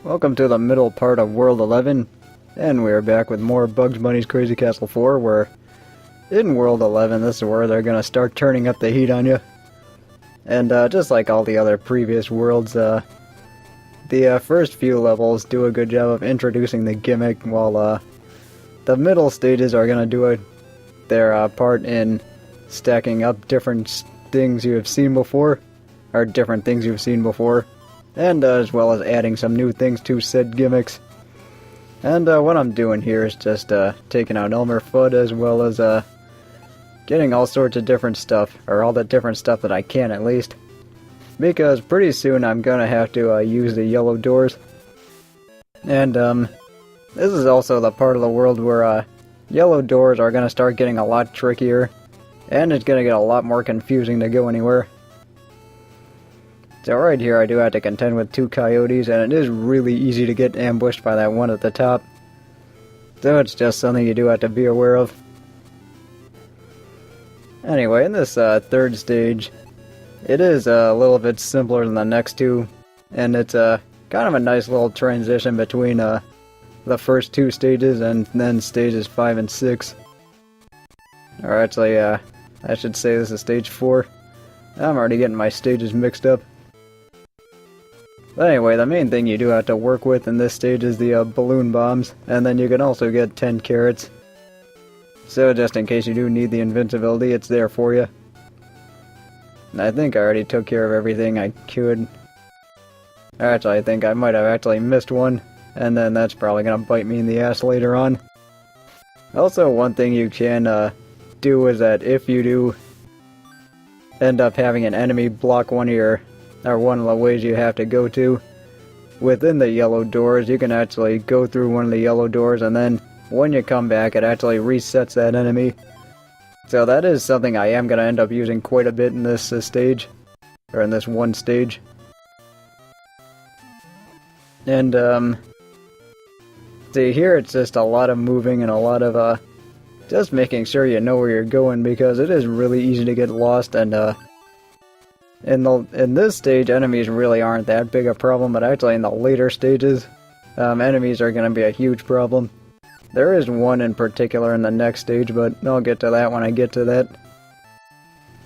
Welcome to the middle part of World 11, and we are back with more Bugs Bunny's Crazy Castle 4, where in World 11, this is where they're going to start turning up the heat on you. And just like all the other previous worlds, the first few levels do a good job of introducing the gimmick, while the middle stages are going to do their part in stacking up different things you have seen before, or different things you've seen before. And as well as adding some new things to said gimmicks. And what I'm doing here is just taking out Elmer Fudd, as well as getting all sorts of different stuff, or all the different stuff that I can at least. Because pretty soon I'm gonna have to use the yellow doors. And this is also the part of the world where yellow doors are gonna start getting a lot trickier. And it's gonna get a lot more confusing to go anywhere. So right here I do have to contend with two coyotes, and it is really easy to get ambushed by that one at the top. So it's just something you do have to be aware of. Anyway, in this third stage, it is a little bit simpler than the next two, and it's kind of a nice little transition between the first two stages and then stages 5 and 6. Or actually, I should say this is stage 4. I'm already getting my stages mixed up. But anyway, the main thing you do have to work with in this stage is the balloon bombs, and then you can also get 10 carrots. So just in case you do need the invincibility, it's there for you. And I think I already took care of everything I could. Actually, I think I might have actually missed one, and then that's probably going to bite me in the ass later on. Also, one thing you can do is that if you do end up having an enemy block one of the ways you have to go to within the yellow doors, you can actually go through one of the yellow doors, and then when you come back it actually resets that enemy. So that is something I am going to end up using quite a bit in this stage, or in this one stage. And see, here it's just a lot of moving and a lot of just making sure you know where you're going, because it is really easy to get lost. And in this stage, enemies really aren't that big a problem, but actually in the later stages, enemies are going to be a huge problem. There is one in particular in the next stage, but I'll get to that when I get to that.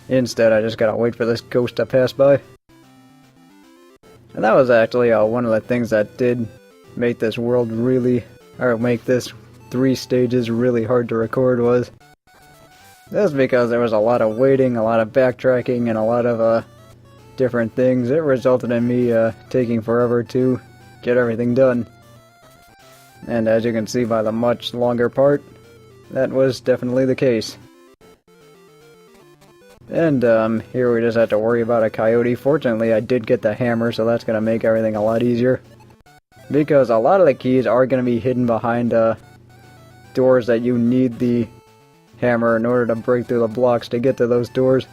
Instead, I just gotta wait for this ghost to pass by. And that was actually one of the things that did make this world really, or make this 3 stages really hard to record, was that's because there was a lot of waiting, a lot of backtracking, and a lot of different things. It resulted in me taking forever to get everything done. And as you can see by the much longer part, that was definitely the case. And here we just have to worry about a coyote. Fortunately, I did get the hammer, so that's going to make everything a lot easier. Because a lot of the keys are going to be hidden behind doors that you need the hammer in order to break through the blocks to get to those doors.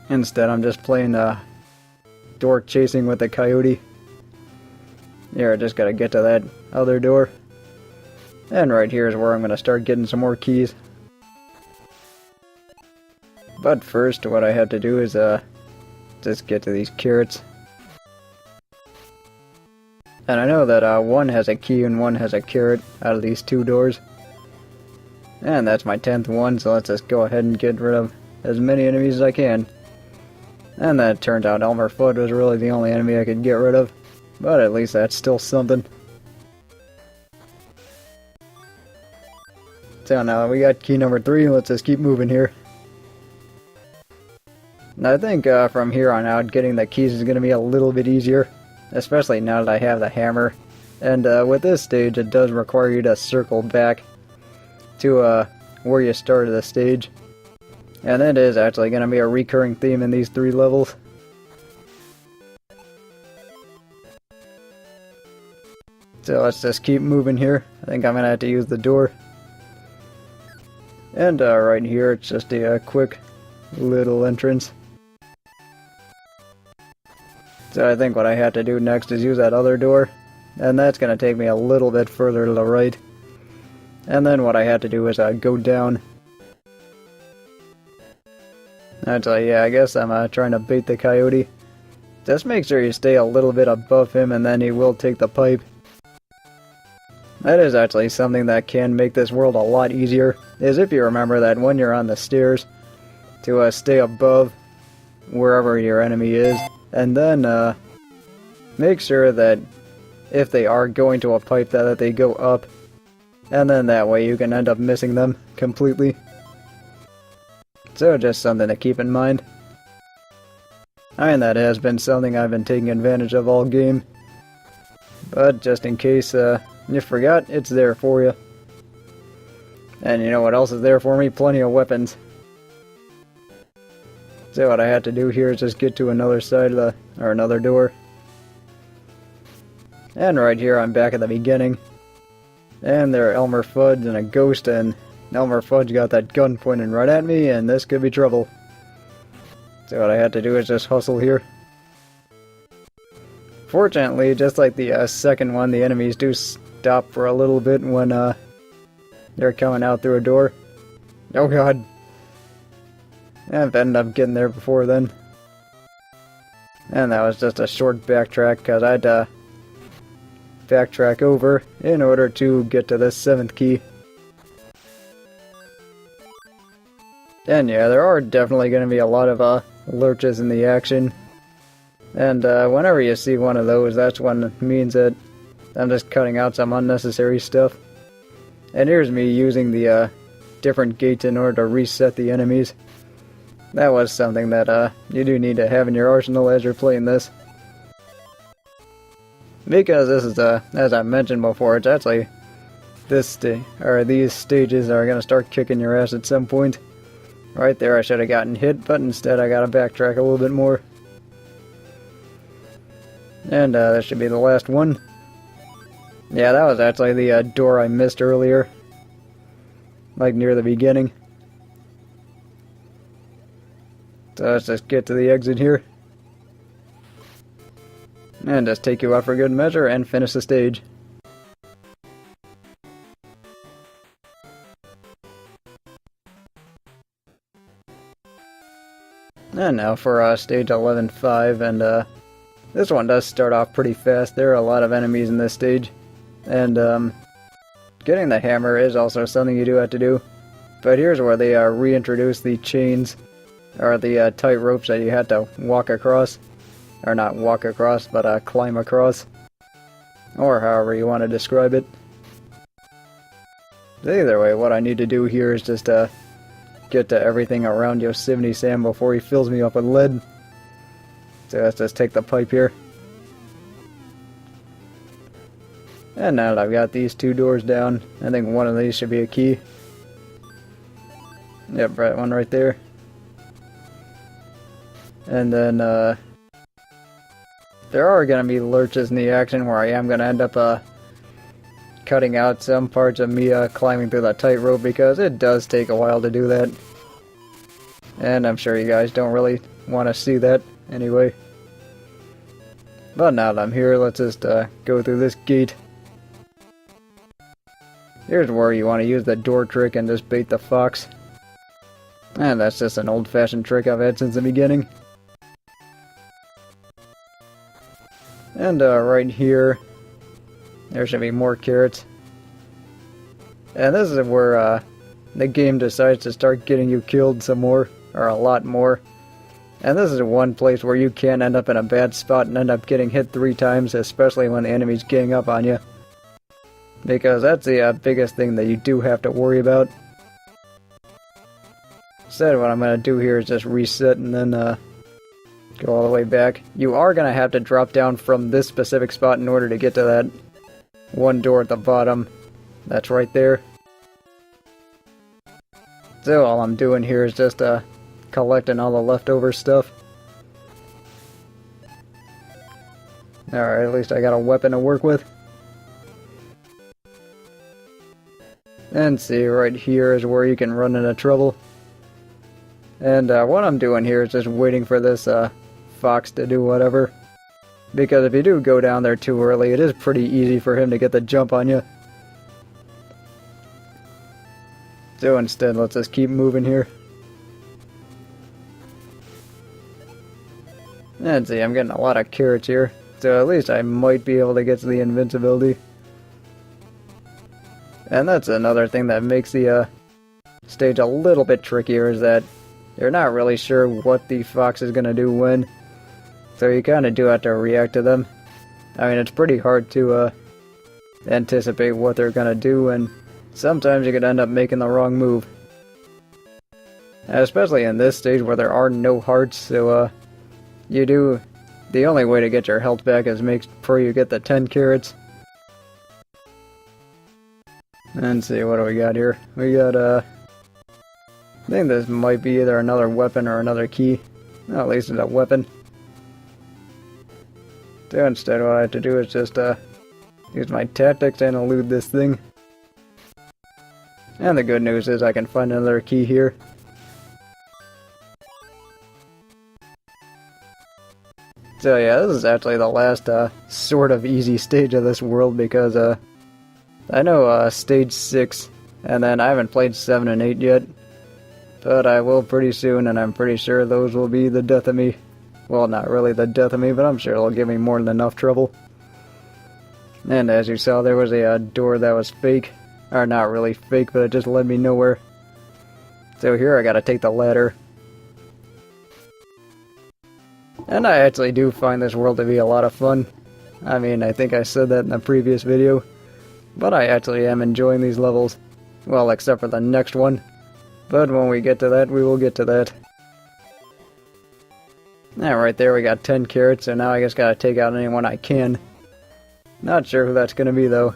Instead, I'm just playing door chasing with the coyote. Here, I just gotta get to that other door. And right here is where I'm gonna start getting some more keys. But first, what I have to do is just get to these carrots. And I know that one has a key and one has a carrot out of these 2 doors. And that's my 10th one, so let's just go ahead and get rid of as many enemies as I can. And then it turned out Elmer Fudd was really the only enemy I could get rid of. But at least that's still something. So now we got key number 3, let's just keep moving here. And I think from here on out, getting the keys is going to be a little bit easier. Especially now that I have the hammer. And with this stage, it does require you to circle back to where you started the stage. And it is actually going to be a recurring theme in these 3 levels. So let's just keep moving here. I think I'm going to have to use the door. And right here, it's just a quick little entrance. So I think what I have to do next is use that other door. And that's going to take me a little bit further to the right. And then what I have to do is go down. Actually, yeah, I guess I'm trying to bait the coyote. Just make sure you stay a little bit above him and then he will take the pipe. That is actually something that can make this world a lot easier, is if you remember that when you're on the stairs, to stay above wherever your enemy is, and then make sure that if they are going to a pipe that they go up, and then that way you can end up missing them completely. So just something to keep in mind. I mean, that has been something I've been taking advantage of all game, but just in case you forgot, it's there for you. And you know what else is there for me? Plenty of weapons. So what I have to do here is just get to another side of or another door. And right here I'm back at the beginning. And there are Elmer Fudd and a ghost, and Elmer Fudd got that gun pointed right at me, and this could be trouble. So what I had to do is just hustle here. Fortunately, just like the second one, the enemies do stop for a little bit when they're coming out through a door. Oh god. I've ended up getting there before then. And that was just a short backtrack because I had to backtrack over in order to get to this 7th key. And yeah, there are definitely going to be a lot of lurches in the action. And whenever you see one of those, that's when it means that I'm just cutting out some unnecessary stuff. And here's me using the different gates in order to reset the enemies. That was something that you do need to have in your arsenal as you're playing this. Because this is, as I mentioned before, it's actually these stages are going to start kicking your ass at some point. Right there I should have gotten hit, but instead I got to backtrack a little bit more. And that should be the last one. Yeah, that was actually the door I missed earlier. Like near the beginning. So let's just get to the exit here. And just take you out for good measure and finish the stage. And now for stage 11-5, and this one does start off pretty fast. There are a lot of enemies in this stage, and getting the hammer is also something you do have to do. But here's where they reintroduce the chains, or the tight ropes that you had to walk across. Or not walk across, but climb across. Or however you want to describe it. Either way, what I need to do here is just get to everything around Yosemite Sam before he fills me up with lead. So let's just take the pipe here. And now that I've got these two doors down, I think one of these should be a key. Yep, right, one right there. And then there are going to be lurches in the action where I am going to end up cutting out some parts of me climbing through that tightrope, because it does take a while to do that. And I'm sure you guys don't really want to see that anyway. But now that I'm here, let's just go through this gate. Here's where you want to use the door trick and just bait the fox. And that's just an old-fashioned trick I've had since the beginning. And right here, there should be more carrots. And this is where the game decides to start getting you killed some more, or a lot more. And this is one place where you can end up in a bad spot and end up getting hit 3 times, especially when the enemy's gang up on you. Because that's the biggest thing that you do have to worry about. Instead, what I'm going to do here is just reset and then go all the way back. You are going to have to drop down from this specific spot in order to get to that one door at the bottom. That's right there. So all I'm doing here is just collecting all the leftover stuff. Alright, at least I got a weapon to work with. And see, right here is where you can run into trouble. And what I'm doing here is just waiting for this fox to do whatever. Because if you do go down there too early, it is pretty easy for him to get the jump on you. So instead, let's just keep moving here. And see, I'm getting a lot of carrots here, so at least I might be able to get to the invincibility. And that's another thing that makes the stage a little bit trickier, is that you're not really sure what the fox is going to do when, so you kind of do have to react to them. I mean, it's pretty hard to anticipate what they're going to do, and sometimes you could end up making the wrong move. Especially in this stage where there are no hearts, so the only way to get your health back is make sure you get the 10 carrots. And see, what do we got here? We got, I think this might be either another weapon or another key. Well, at least it's a weapon. So instead, what I have to do is just, use my tactics and elude this thing. And the good news is I can find another key here. So yeah, this is actually the last, sort of easy stage of this world, because, I know, stage 6, and then I haven't played 7 and 8 yet, but I will pretty soon, and I'm pretty sure those will be the death of me. Well, not really the death of me, but I'm sure it'll give me more than enough trouble. And as you saw, there was a door that was fake. Or not really fake, but it just led me nowhere. So here I gotta take the ladder. And I actually do find this world to be a lot of fun. I mean, I think I said that in the previous video. But I actually am enjoying these levels. Well, except for the next one. But when we get to that, we will get to that. Right there we got 10 carrots, so now I just gotta take out anyone I can. Not sure who that's gonna be though.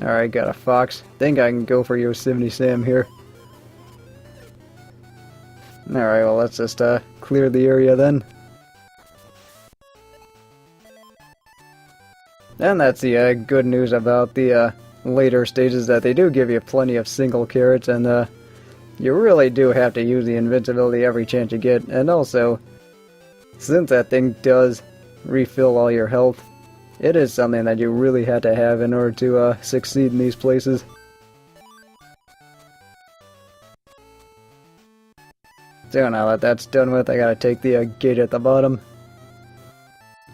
Alright, got a fox. Think I can go for Yosemite Sam here. Alright, well let's just clear the area then. And that's the good news about the later stages, that they do give you plenty of single carrots, and you really do have to use the invincibility every chance you get. And also, since that thing does refill all your health, it is something that you really had to have in order to succeed in these places. So now that that's done with, I gotta take the gate at the bottom.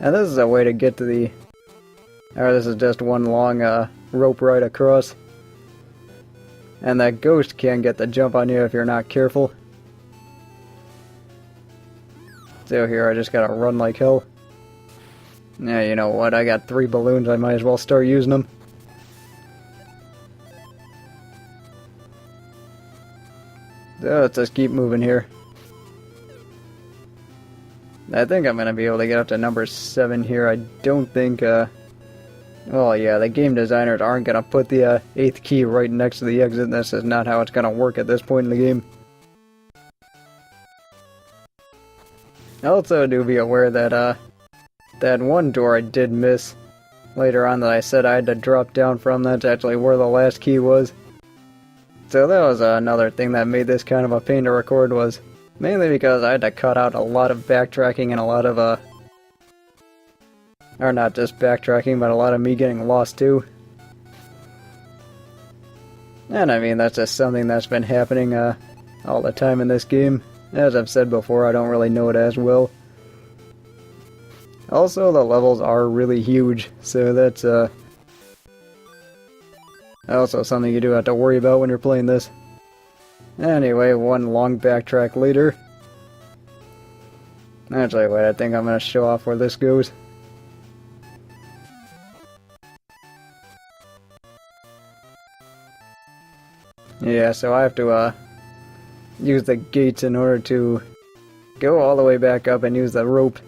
And this is a way to get to the... Or this is just one long rope ride across. And that ghost can get the jump on you if you're not careful. So here I just gotta run like hell. Yeah, you know what, I got 3 balloons, I might as well start using them. So let's just keep moving here. I think I'm gonna be able to get up to number 7 here. I don't think, well, yeah, the game designers aren't gonna put the 8th key right next to the exit. This is not how it's gonna work at this point in the game. Also, do be aware that, that one door I did miss later on that I said I had to drop down from, that's actually where the last key was. So that was another thing that made this kind of a pain to record, was mainly because I had to cut out a lot of backtracking and a lot of, or not just backtracking, but a lot of me getting lost too. And I mean, that's just something that's been happening, all the time in this game. As I've said before, I don't really know it as well. Also, the levels are really huge, so that's, also something you do have to worry about when you're playing this. Anyway, one long backtrack later. Actually, wait, I think I'm gonna show off where this goes. Yeah, so I have to, use the gates in order to go all the way back up and use the rope,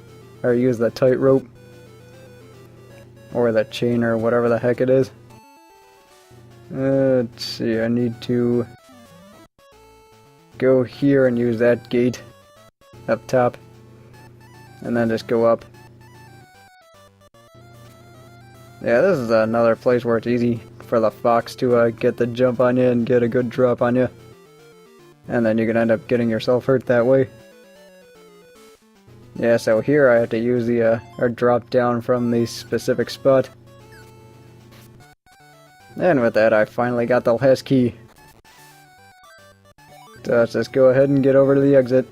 or use the tight rope, or the chain, or whatever the heck it is. Let's see, I need to go here and use that gate up top, and then just go up. Yeah, this is another place where it's easy for the fox to get the jump on you and get a good drop on you. And then you can end up getting yourself hurt that way. Yeah, so here I have to use the, or drop down from the specific spot. And with that, I finally got the last key. So let's just go ahead and get over to the exit.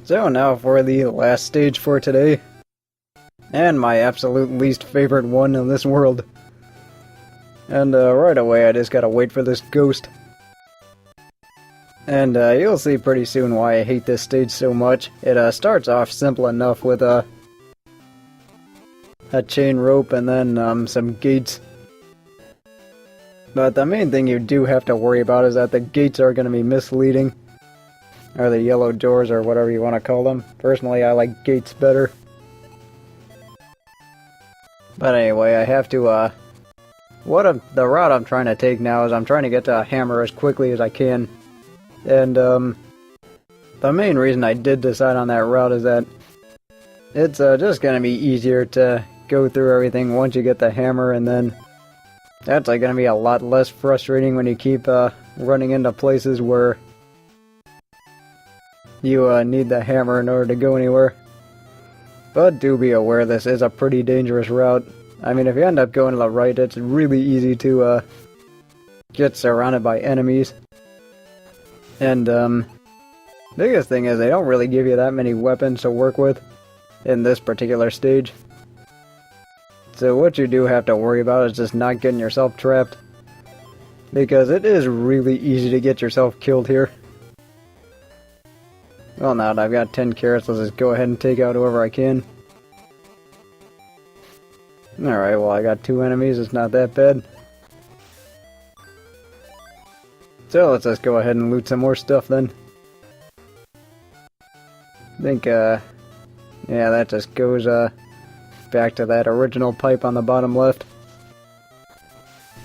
So now for the last stage for today, and my absolute least favorite one in this world. And right away I just gotta wait for this ghost. And you'll see pretty soon why I hate this stage so much. It starts off simple enough with a chain rope and then some gates. But the main thing you do have to worry about is that the gates are going to be misleading. Or the yellow doors, or whatever you want to call them. Personally, I like gates better. But anyway, I have to, the route I'm trying to take now is I'm trying to get to a hammer as quickly as I can. And, the main reason I did decide on that route is that it's, just gonna be easier to go through everything once you get the hammer, and then that's, like, gonna be a lot less frustrating when you keep, running into places where you, need the hammer in order to go anywhere. But do be aware this is a pretty dangerous route. I mean, if you end up going to the right, it's really easy to, get surrounded by enemies. And, biggest thing is they don't really give you that many weapons to work with in this particular stage. So what you do have to worry about is just not getting yourself trapped, because it is really easy to get yourself killed here. Well, now that I've got 10 carrots, let's just go ahead and take out whoever I can. Alright, well, I got 2 enemies, it's not that bad. So let's just go ahead and loot some more stuff then. I think, yeah, that just goes, back to that original pipe on the bottom left.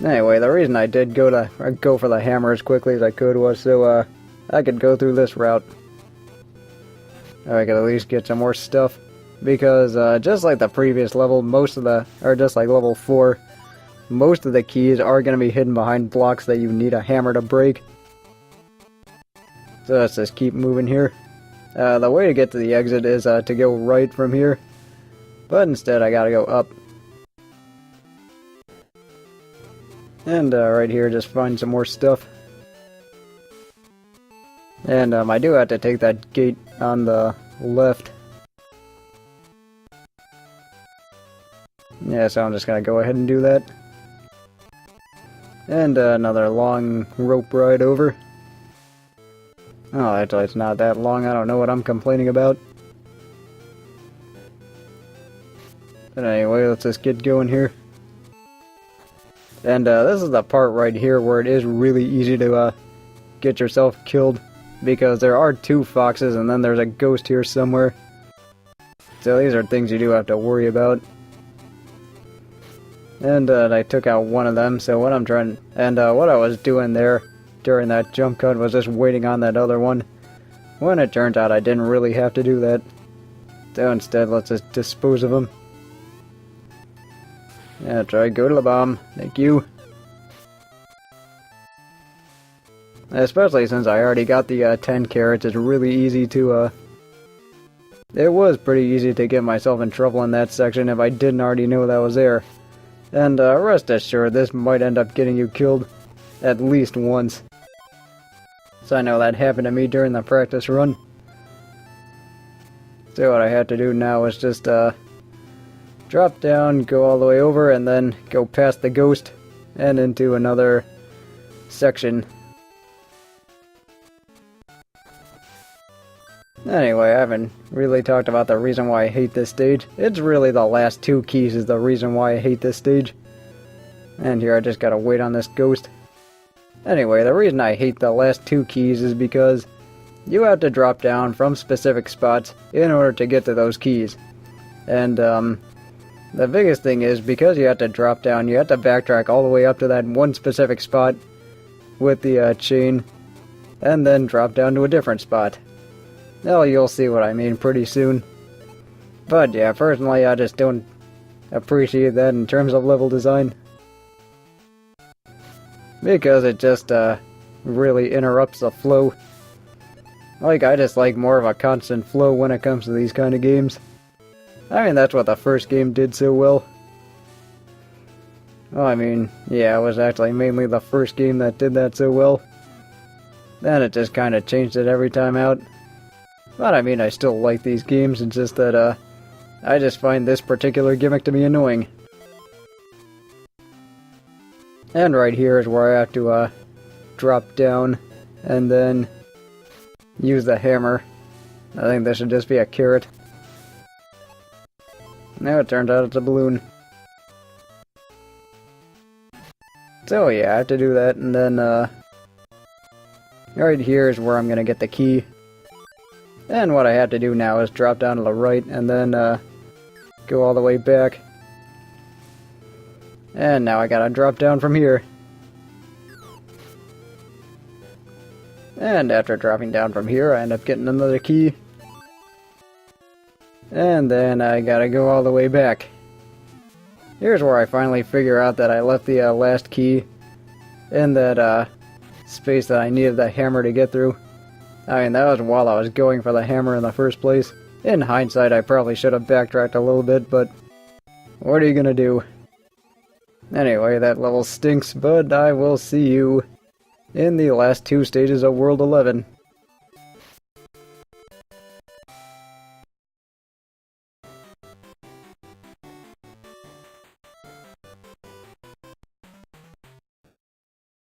Anyway, the reason I did go for the hammer as quickly as I could was so, I could go through this route. I could at least get some more stuff. Because, just like the previous level, just like level 4, most of the keys are going to be hidden behind blocks that you need a hammer to break. So let's just keep moving here. The way to get to the exit is to go right from here. But instead I gotta go up. And right here just find some more stuff. And I do have to take that gate on the left. Yeah, so I'm just gonna go ahead and do that. And another long rope ride over. Oh, actually it's not that long, I don't know what I'm complaining about. But anyway, let's just get going here. And this is the part right here where it is really easy to get yourself killed. Because there are 2 foxes and then there's a ghost here somewhere. So these are things you do have to worry about. And I took out one of them, so what I was doing there during that jump cut was just waiting on that other one. When it turned out I didn't really have to do that. So instead, let's just dispose of him. Yeah, try go to the bomb. Thank you. Especially since I already got the 10 carrots, it's really easy to, it was pretty easy to get myself in trouble in that section if I didn't already know that was there. And rest assured, this might end up getting you killed at least once. So I know that happened to me during the practice run. So what I have to do now is just drop down, go all the way over, and then go past the ghost and into another section. Anyway, I haven't really talked about the reason why I hate this stage. It's really the last 2 keys is the reason why I hate this stage. And here I just gotta wait on this ghost. Anyway, the reason I hate the last 2 keys is because you have to drop down from specific spots in order to get to those keys. And the biggest thing is because you have to drop down, you have to backtrack all the way up to that one specific spot with the chain, and then drop down to a different spot. Well, you'll see what I mean pretty soon. But yeah, personally, I just don't appreciate that in terms of level design. Because it just, really interrupts the flow. Like, I just like more of a constant flow when it comes to these kind of games. I mean, that's what the first game did so well. Well, I mean, yeah, it was actually mainly the first game that did that so well. Then it just kind of changed it every time out. But I mean, I still like these games, it's just that, I just find this particular gimmick to be annoying. And right here is where I have to, drop down and then use the hammer. I think this should just be a carrot. Now it turns out it's a balloon. So yeah, I have to do that, and then, right here is where I'm gonna get the key. And what I have to do now is drop down to the right, and then, go all the way back. And now I gotta drop down from here. And after dropping down from here, I end up getting another key. And then I gotta go all the way back. Here's where I finally figure out that I left the last key in that space that I needed the hammer to get through. I mean, that was while I was going for the hammer in the first place. In hindsight, I probably should have backtracked a little bit, but what are you gonna do? Anyway, that level stinks, but I will see you in the last 2 stages of World 11.